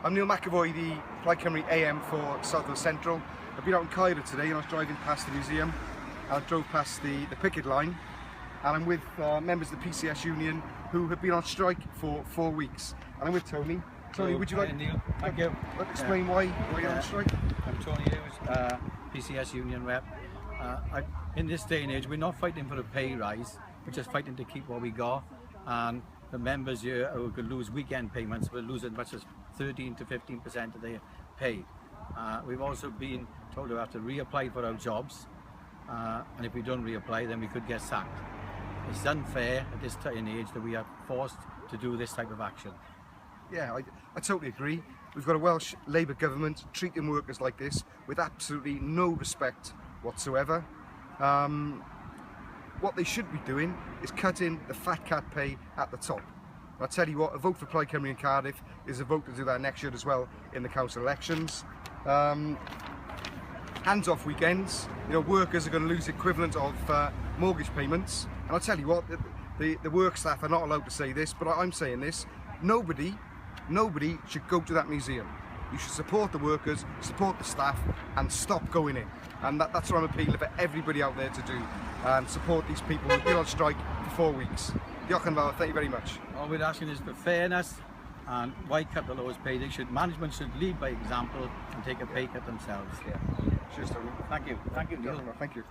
I'm Neil McEvoy, the Plaid Cymru AM for South Wales Central. I've been out in Cairo today and I was driving past the museum. I drove past the picket line and I'm with members of the PCS union who have been on strike for 4 weeks. And I'm with Tony. Tony, would you like Neil, thank you. Explain why you're on strike? I'm Tony Hughes, PCS union rep. In this day and age, we're not fighting for a pay rise, we're just fighting to keep what we got. And the members here who could lose weekend payments will lose as much as 13 to 15% of their pay. We've also been told to have to reapply for our jobs, and if we don't reapply, then we could get sacked. It's unfair at this day and age that we are forced to do this type of action. Yeah, I totally agree. We've got a Welsh Labour government treating workers like this with absolutely no respect whatsoever. What they should be doing is cutting the fat cat pay at the top. And I'll tell you what, a vote for Plaid Cymru in Cardiff is a vote to do that next year as well in the council elections. Hands off weekends. You know, workers are going to lose the equivalent of mortgage payments. And I'll tell you what, the work staff are not allowed to say this, but I'm saying this. Nobody should go to that museum. You should support the workers, support the staff, and stop going in. And that's what I'm appealing for everybody out there to do, and support these people who've been on strike for 4 weeks. Diolch yn fawr, thank you very much. All we're asking is for fairness, and why cut the lowest pay? Management should lead by example and take a pay cut themselves. Yeah. Cheers, Tony. Thank you. Thank you, Neil. Thank you.